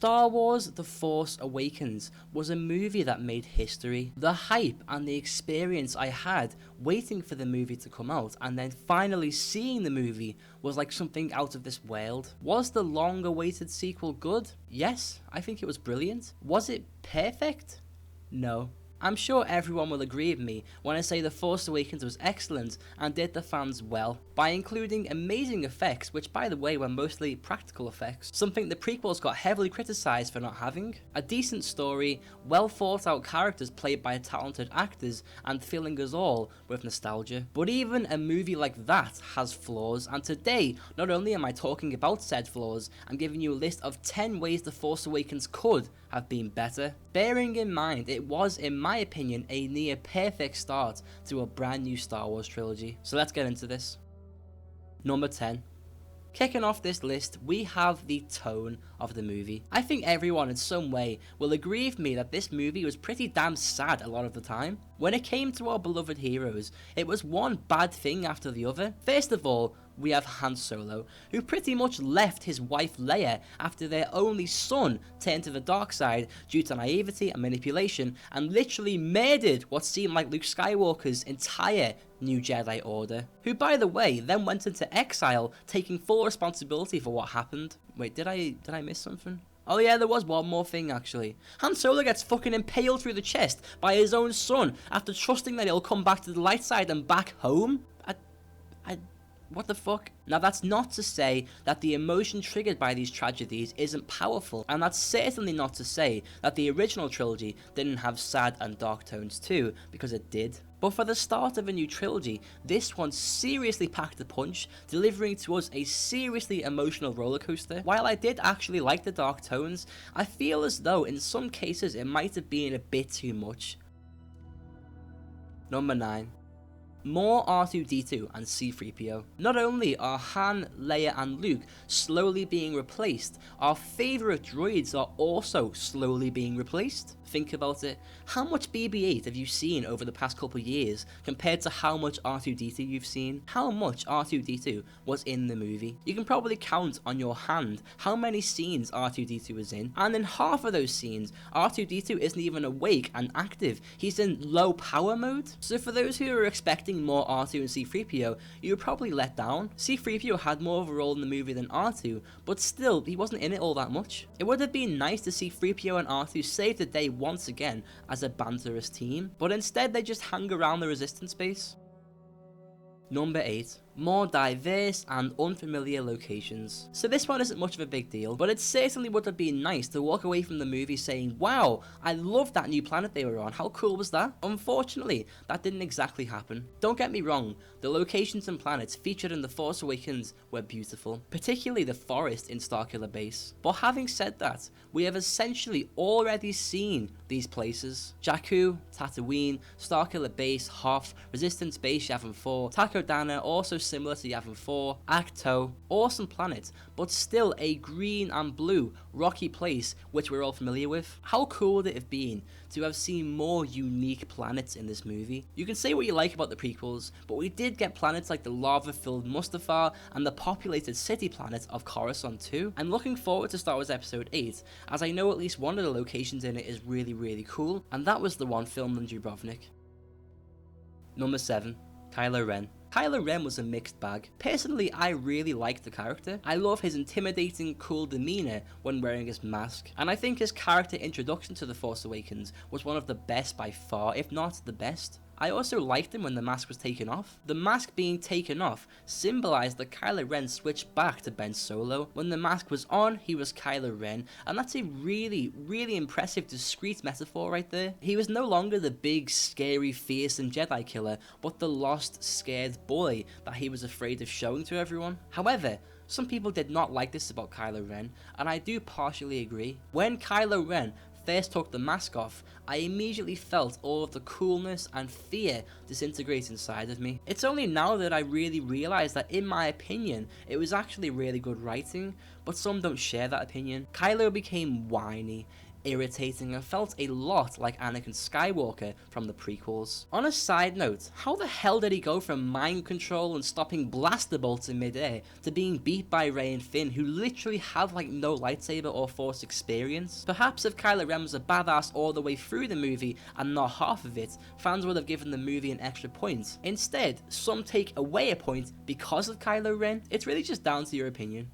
Star Wars The Force Awakens was a movie that made history. The hype and the experience I had waiting for the movie to come out and then finally seeing the movie was like something out of this world. Was the long-awaited sequel good? Yes, I think it was brilliant. Was it perfect? No. I'm sure everyone will agree with me when I say The Force Awakens was excellent and did the fans well, by including amazing effects, which by the way were mostly practical effects, something the prequels got heavily criticised for not having, a decent story, well thought out characters played by talented actors, and filling us all with nostalgia. But even a movie like that has flaws, and today not only am I talking about said flaws, I'm giving you a list of 10 ways The Force Awakens could have been better. Bearing in mind it was, in my opinion, a near perfect start to a brand new Star Wars trilogy. So let's get into this. Number 10. Kicking off this list, we have the tone of the movie. I think everyone in some way will agree with me that this movie was pretty damn sad a lot of the time. When it came to our beloved heroes, it was one bad thing after the other. First of all, we have Han Solo, who pretty much left his wife Leia after their only son turned to the dark side due to naivety and manipulation, and literally murdered what seemed like Luke Skywalker's entire New Jedi Order, who by the way then went into exile, taking full responsibility for what happened. Wait, did I miss something? Oh yeah, there was one more thing actually. Han Solo gets fucking impaled through the chest by his own son after trusting that he'll come back to the light side and back home? What the fuck? Now that's not to say that the emotion triggered by these tragedies isn't powerful, and that's certainly not to say that the original trilogy didn't have sad and dark tones too, because it did. But for the start of a new trilogy, this one seriously packed a punch, delivering to us a seriously emotional rollercoaster. While I did actually like the dark tones, I feel as though in some cases it might have been a bit too much. Number 9. More R2-D2 and C-3PO. Not only are Han, Leia and Luke slowly being replaced, our favourite droids are also slowly being replaced. Think about it. How much BB-8 have you seen over the past couple of years compared to how much R2-D2 you've seen? How much R2-D2 was in the movie? You can probably count on your hand how many scenes R2-D2 was in, and in half of those scenes, R2-D2 isn't even awake and active. He's in low power mode. So for those who are expecting more R2 and C-3PO, you were probably let down. C-3PO had more of a role in the movie than R2, but still, he wasn't in it all that much. It would have been nice to see 3PO and R2 save the day once again as a banterous team, but instead they just hang around the resistance base. Number 8. More diverse and unfamiliar locations. So this one isn't much of a big deal, but it certainly would have been nice to walk away from the movie saying, wow, I love that new planet they were on, how cool was that? Unfortunately, that didn't exactly happen. Don't get me wrong, the locations and planets featured in The Force Awakens were beautiful, particularly the forest in Starkiller Base. But having said that, we have essentially already seen these places. Jakku, Tatooine, Starkiller Base, Hoth, Resistance Base Yavin 4, Takodana, also similar to Yavin 4, Acto, awesome planet, but still a green and blue rocky place which we're all familiar with. How cool would it have been to have seen more unique planets in this movie? You can say what you like about the prequels, but we did get planets like the lava-filled Mustafar and the populated city planet of Coruscant too. I'm looking forward to Star Wars Episode 8, as I know at least one of the locations in it is really cool, and that was the one filmed in Dubrovnik. Number 7. Kylo Ren. Kylo Ren was a mixed bag. Personally, I really liked the character. I love his intimidating, cool demeanour when wearing his mask, and I think his character introduction to The Force Awakens was one of the best by far, if not the best. I also liked him when the mask was taken off. The mask being taken off symbolised that Kylo Ren switched back to Ben Solo. When the mask was on, he was Kylo Ren, and that's a really impressive, discreet metaphor right there. He was no longer the big, scary, fearsome Jedi killer, but the lost, scared boy that he was afraid of showing to everyone. However, some people did not like this about Kylo Ren, and I do partially agree. When Kylo Ren first took the mask off, I immediately felt all of the coolness and fear disintegrate inside of me. It's only now that I really realised that, in my opinion, it was actually really good writing, but some don't share that opinion. Kylo became whiny, irritating and felt a lot like Anakin Skywalker from the prequels. On a side note, how the hell did he go from mind control and stopping blaster bolts in midair to being beat by Rey and Finn, who literally have like no lightsaber or Force experience? Perhaps if Kylo Ren was a badass all the way through the movie and not half of it, fans would have given the movie an extra point. Instead, some take away a point because of Kylo Ren. It's really just down to your opinion.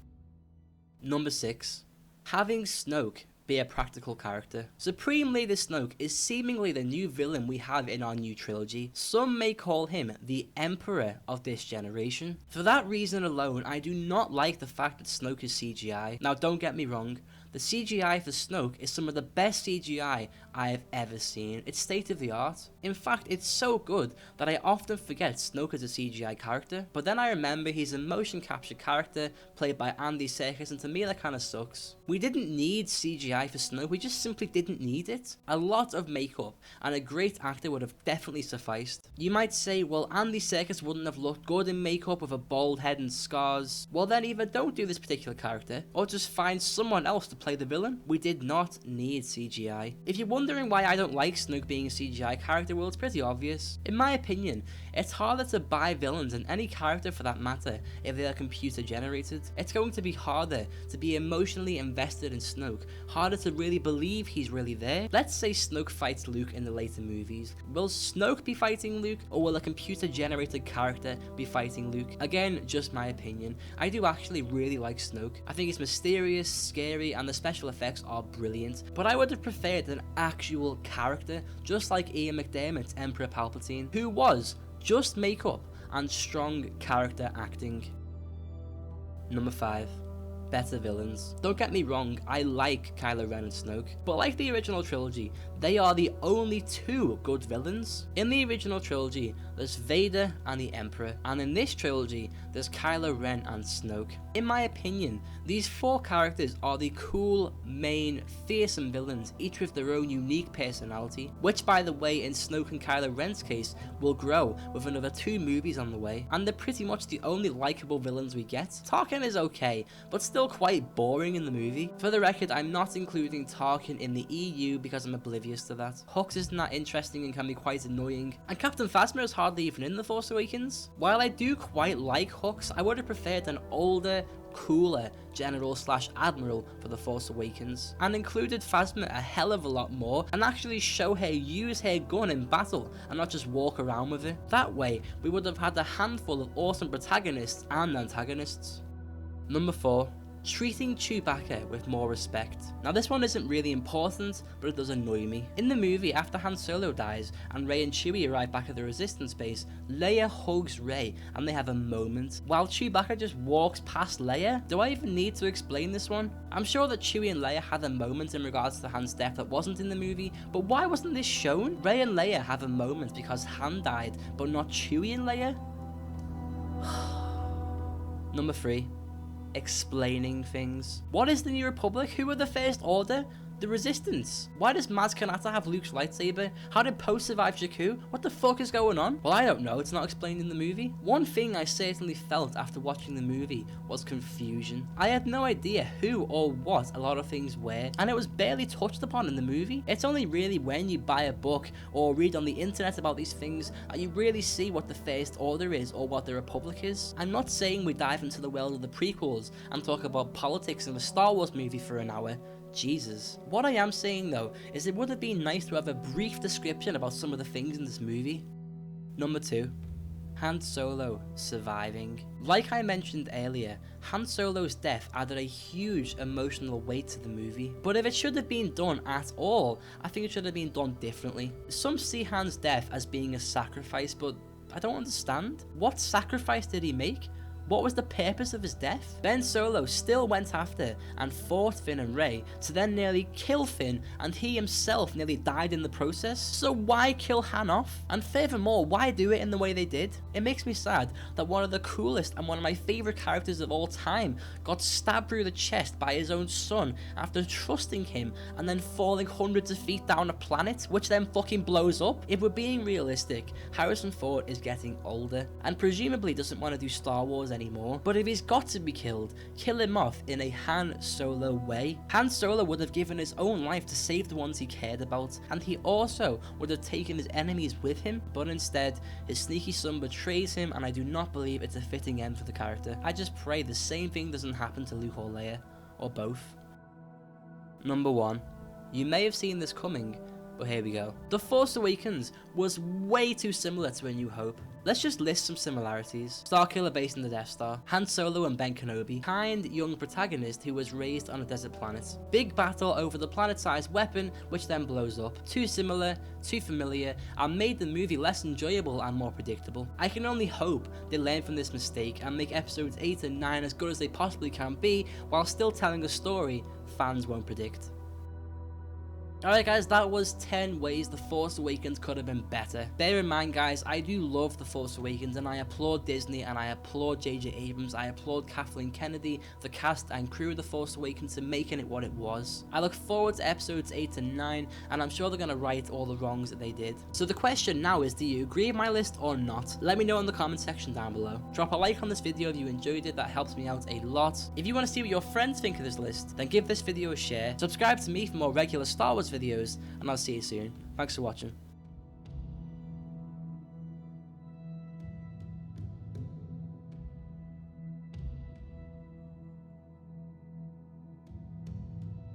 Number 6. Having Snoke be a practical character. Supreme Leader Snoke is seemingly the new villain we have in our new trilogy. Some may call him the Emperor of this generation. For that reason alone, I do not like the fact that Snoke is CGI. Now don't get me wrong, the CGI for Snoke is some of the best CGI I have ever seen. It's state of the art. In fact, it's so good that I often forget Snoke is a CGI character, but then I remember he's a motion capture character played by Andy Serkis, and to me that kinda sucks. We didn't need CGI for Snoke, we just simply didn't need it. A lot of makeup and a great actor would have definitely sufficed. You might say, well, Andy Serkis wouldn't have looked good in makeup with a bald head and scars. Well then either don't do this particular character, or just find someone else to play the villain. We did not need CGI. If you're wondering why I don't like Snoke being a CGI character, well, it's pretty obvious. In my opinion, it's harder to buy villains and any character for that matter if they are computer generated. It's going to be harder to be emotionally invested in Snoke, harder to really believe he's really there. Let's say Snoke fights Luke in the later movies. Will Snoke be fighting Luke, or will a computer generated character be fighting Luke? Again, just my opinion. I do actually really like Snoke. I think he's mysterious, scary, and the special effects are brilliant, but I would have preferred an actual character, just like Ian McDiarmid's Emperor Palpatine, who was just makeup and strong character acting. Number 5. Better villains. Don't get me wrong, I like Kylo Ren and Snoke, but like the original trilogy, they are the only two good villains. In the original trilogy, there's Vader and the Emperor, and in this trilogy, there's Kylo Ren and Snoke. In my opinion, these 4 characters are the cool, main, fearsome villains, each with their own unique personality, which by the way, in Snoke and Kylo Ren's case, will grow with another 2 movies on the way, and they're pretty much the only likable villains we get. Tarkin is okay, but still quite boring in the movie. For the record, I'm not including Tarkin in the EU because I'm oblivious to that. Hux isn't that interesting and can be quite annoying, and Captain Phasma is hardly even in The Force Awakens. While I do quite like Hux, I would have preferred an older, cooler General/Admiral for The Force Awakens, and included Phasma a hell of a lot more, and actually show her use her gun in battle and not just walk around with it. That way, we would have had a handful of awesome protagonists and antagonists. Number 4. Treating Chewbacca with more respect. Now this one isn't really important, but it does annoy me. In the movie, after Han Solo dies and Rey and Chewie arrive back at the Resistance base, Leia hugs Rey and they have a moment, while Chewbacca just walks past Leia. Do I even need to explain this one? I'm sure that Chewie and Leia had a moment in regards to Han's death that wasn't in the movie, but why wasn't this shown? Rey and Leia have a moment because Han died, but not Chewie and Leia? Number 3. Explaining things. What is the New Republic? Who are the First Order? The Resistance. Why does Maz Kanata have Luke's lightsaber? How did Poe survive Jakku? What the fuck is going on? Well, I don't know, it's not explained in the movie. One thing I certainly felt after watching the movie was confusion. I had no idea who or what a lot of things were, and it was barely touched upon in the movie. It's only really when you buy a book or read on the internet about these things that you really see what the First Order is or what the Republic is. I'm not saying we dive into the world of the prequels and talk about politics in a Star Wars movie for an hour. Jesus. What I am saying though is it would have been nice to have a brief description about some of the things in this movie. Number 2. Han Solo surviving. Like I mentioned earlier, Han Solo's death added a huge emotional weight to the movie, but if it should have been done at all, I think it should have been done differently. Some see Han's death as being a sacrifice, but I don't understand. What sacrifice did he make? What was the purpose of his death? Ben Solo still went after and fought Finn and Rey to then nearly kill Finn, and he himself nearly died in the process. So why kill Han off? And furthermore, why do it in the way they did? It makes me sad that one of the coolest and one of my favourite characters of all time got stabbed through the chest by his own son after trusting him and then falling hundreds of feet down a planet, which then fucking blows up. If we're being realistic, Harrison Ford is getting older and presumably doesn't want to do Star Wars anymore. anymore, but if he's got to be killed, kill him off in a Han Solo way. Han Solo would have given his own life to save the ones he cared about, and he also would have taken his enemies with him, but instead, his sneaky son betrays him, and I do not believe it's a fitting end for the character. I just pray the same thing doesn't happen to Luke or Leia, or both. Number 1. You may have seen this coming, but here we go. The Force Awakens was way too similar to A New Hope. Let's just list some similarities. Starkiller based in the Death Star, Han Solo and Ben Kenobi, kind young protagonist who was raised on a desert planet. Big battle over the planet-sized weapon which then blows up. Too similar, too familiar, and made the movie less enjoyable and more predictable. I can only hope they learn from this mistake and make episodes 8 and 9 as good as they possibly can be, while still telling a story fans won't predict. Alright guys, that was 10 ways The Force Awakens could have been better. Bear in mind guys, I do love The Force Awakens and I applaud Disney and I applaud J.J. Abrams, I applaud Kathleen Kennedy, the cast and crew of The Force Awakens for making it what it was. I look forward to episodes 8 and 9 and I'm sure they're going to right all the wrongs that they did. So the question now is, do you agree with my list or not? Let me know in the comment section down below. Drop a like on this video if you enjoyed it, that helps me out a lot. If you want to see what your friends think of this list, then give this video a share, subscribe to me for more regular Star Wars videos, and I'll see you soon. Thanks for watching.